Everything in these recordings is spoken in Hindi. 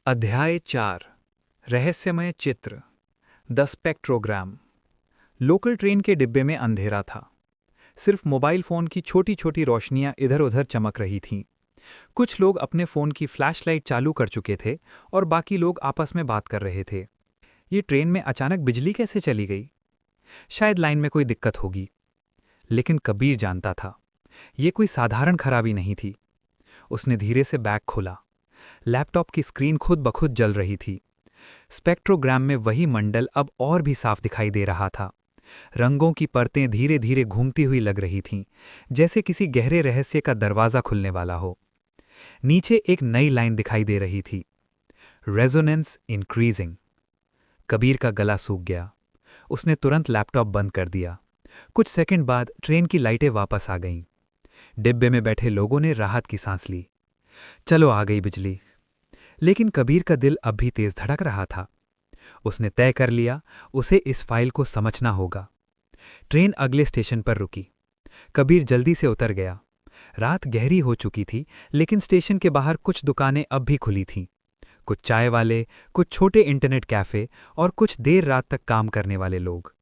अध्याय 4 रहस्यमय चित्र द स्पेक्ट्रोग्राम। लोकल ट्रेन के डिब्बे में अंधेरा था। सिर्फ मोबाइल फोन की छोटी छोटी रोशनियां इधर उधर चमक रही थीं। कुछ लोग अपने फोन की फ्लैशलाइट चालू कर चुके थे और बाकी लोग आपस में बात कर रहे थे। ये ट्रेन में अचानक बिजली कैसे चली गई? शायद लाइन में कोई दिक्कत होगी। लेकिन कबीर जानता था, ये कोई साधारण खराबी नहीं थी। उसने धीरे से बैग खोला। लैपटॉप की स्क्रीन खुद ब खुद जल रही थी। स्पेक्ट्रोग्राम में वही मंडल अब और भी साफ दिखाई दे रहा था। रंगों की परतें धीरे धीरे घूमती हुई लग रही थीं, जैसे किसी गहरे रहस्य का दरवाजा खुलने वाला हो। नीचे एक नई लाइन दिखाई दे रही थी, रेजोनेंस इंक्रीजिंग। कबीर का गला सूख गया। उसने तुरंत लैपटॉप बंद कर दिया। कुछ सेकंड बाद ट्रेन की लाइटें वापस आ गईं। डिब्बे में बैठे लोगों ने राहत की सांस ली। चलो, आ गई बिजली। लेकिन कबीर का दिल अब भी तेज धड़क रहा था। उसने तय कर लिया, उसे इस फाइल को समझना होगा। ट्रेन अगले स्टेशन पर रुकी। कबीर जल्दी से उतर गया। रात गहरी हो चुकी थी, लेकिन स्टेशन के बाहर कुछ दुकानें अब भी खुली थीं। कुछ चाय वाले, कुछ छोटे इंटरनेट कैफे और कुछ देर रात तक काम करने वाले लोग।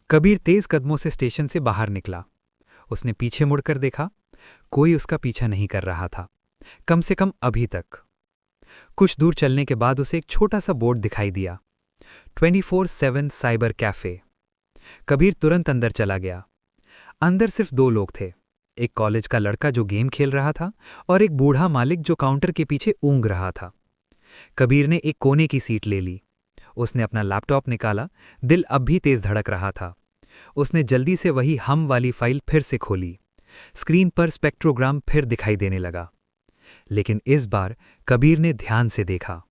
कबीर तेज कदमों से स्टेशन से बाहर निकला। उसने पीछे मुड़कर देखा। कोई उसका पीछा नहीं कर रहा था, कम से कम अभी तक। कुछ दूर चलने के बाद उसे एक छोटा सा बोर्ड दिखाई दिया, 24/7 साइबर कैफे। कबीर तुरंत अंदर चला गया। अंदर सिर्फ दो लोग थे, एक कॉलेज का लड़का जो गेम खेल रहा था और एक बूढ़ा मालिक जो काउंटर के पीछे ऊँग रहा था। कबीर ने एक कोने की सीट ले ली। उसने अपना लैपटॉप निकाला। दिल अब भी तेज धड़क रहा था। उसने जल्दी से वही हम वाली फाइल फिर से खोली। स्क्रीन पर स्पेक्ट्रोग्राम फिर दिखाई देने लगा। लेकिन इस बार कबीर ने ध्यान से देखा।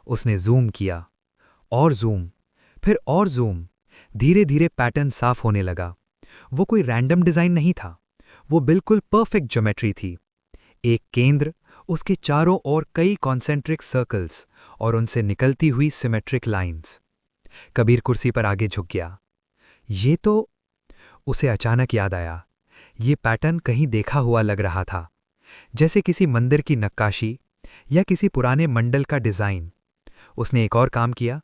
उसने जूम किया और जूम, फिर और जूम। धीरे धीरे पैटर्न साफ होने लगा। वो कोई रैंडम डिजाइन नहीं था, वो बिल्कुल परफेक्ट ज्योमेट्री थी। एक केंद्र, उसके चारों ओर कई कॉन्सेंट्रिक सर्कल्स और उनसे निकलती हुई सिमेट्रिक लाइंस। कबीर कुर्सी पर आगे झुक गया। ये तो, उसे अचानक याद आया, ये पैटर्न कहीं देखा हुआ लग रहा था, जैसे किसी मंदिर की नक्काशी या किसी पुराने मंडल का डिजाइन। उसने एक और काम किया।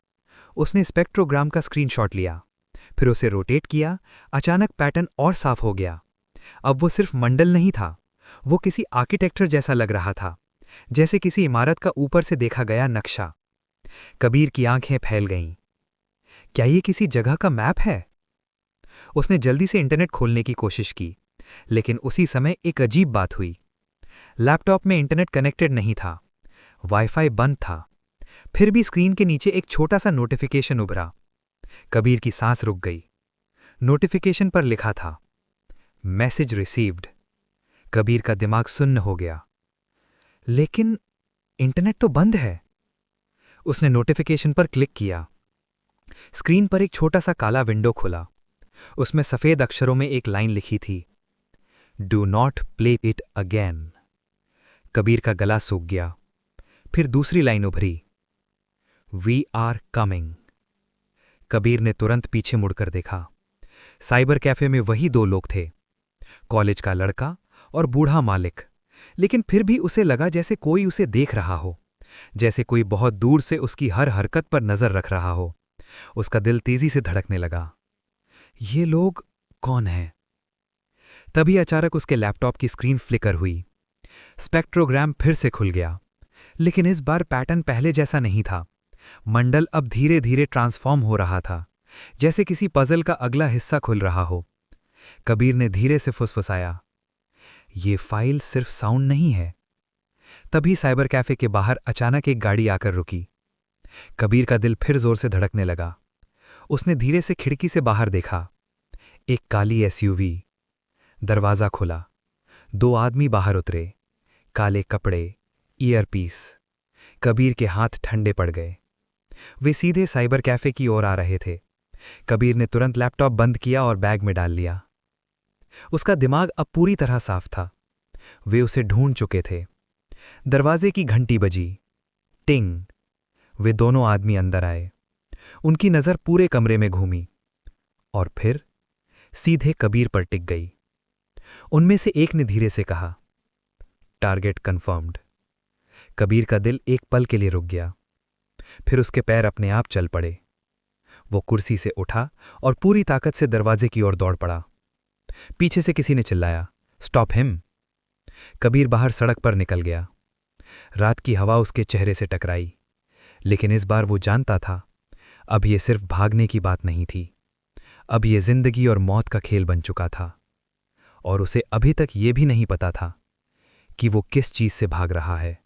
उसने स्पेक्ट्रोग्राम का स्क्रीनशॉट लिया, फिर उसे रोटेट किया। अचानक पैटर्न और साफ हो गया। अब वो सिर्फ मंडल नहीं था, वो किसी आर्किटेक्चर जैसा लग रहा था, जैसे किसी इमारत का ऊपर से देखा गया नक्शा। कबीर की आंखें फैल गईं। क्या ये किसी जगह का मैप है? उसने जल्दी से इंटरनेट खोलने की कोशिश की, लेकिन उसी समय एक अजीब बात हुई। लैपटॉप में इंटरनेट कनेक्टेड नहीं था, वाईफाई बंद था। फिर भी स्क्रीन के नीचे एक छोटा सा नोटिफिकेशन उभरा। कबीर की सांस रुक गई। नोटिफिकेशन पर लिखा था, मैसेज रिसीव्ड। कबीर का दिमाग सुन्न हो गया। लेकिन इंटरनेट तो बंद है। उसने नोटिफिकेशन पर क्लिक किया। स्क्रीन पर एक छोटा सा काला विंडो खुला। उसमें सफेद अक्षरों में एक लाइन लिखी थी, do not play it again. Kabir का गला सूख गया। फिर दूसरी लाइन उभरी, वी आर कमिंग। कबीर ने तुरंत पीछे मुड़कर देखा। साइबर कैफे में वही दो लोग थे, कॉलेज का लड़का और बूढ़ा मालिक। लेकिन फिर भी उसे लगा जैसे कोई उसे देख रहा हो, जैसे कोई बहुत दूर से उसकी हर हरकत पर नजर रख रहा हो। उसका दिल तेजी से धड़कने लगा। ये लोग कौन हैं? तभी अचानक उसके लैपटॉप की स्क्रीन फ्लिकर हुई। स्पेक्ट्रोग्राम फिर से खुल गया, लेकिन इस बार पैटर्न पहले जैसा नहीं था। मंडल अब धीरे धीरे ट्रांसफॉर्म हो रहा था, जैसे किसी पजल का अगला हिस्सा खुल रहा हो। कबीर ने धीरे से फुसफुसाया, ये फाइल सिर्फ साउंड नहीं है। तभी साइबर कैफे के बाहर अचानक एक गाड़ी आकर रुकी। कबीर का दिल फिर जोर से धड़कने लगा। उसने धीरे से खिड़की से बाहर देखा। एक काली एसयूवी। दरवाजा खुला। दो आदमी बाहर उतरे, काले कपड़े, ईयरपीस। कबीर के हाथ ठंडे पड़ गए। वे सीधे साइबर कैफे की ओर आ रहे थे। कबीर ने तुरंत लैपटॉप बंद किया और बैग में डाल लिया। उसका दिमाग अब पूरी तरह साफ था। वे उसे ढूंढ चुके थे। दरवाजे की घंटी बजी, टिंग। वे दोनों आदमी अंदर आए। उनकी नजर पूरे कमरे में घूमी और फिर सीधे कबीर पर टिक गई। उनमें से एक ने धीरे से कहा, टारगेट कंफर्म्ड। कबीर का दिल एक पल के लिए रुक गया। फिर उसके पैर अपने आप चल पड़े। वो कुर्सी से उठा और पूरी ताकत से दरवाजे की ओर दौड़ पड़ा। पीछे से किसी ने चिल्लाया, स्टॉप हिम। कबीर बाहर सड़क पर निकल गया। रात की हवा उसके चेहरे से टकराई, लेकिन इस बार वो जानता था, अब ये सिर्फ भागने की बात नहीं थी। अब ये जिंदगी और मौत का खेल बन चुका था, और उसे अभी तक ये भी नहीं पता था कि वो किस चीज से भाग रहा है।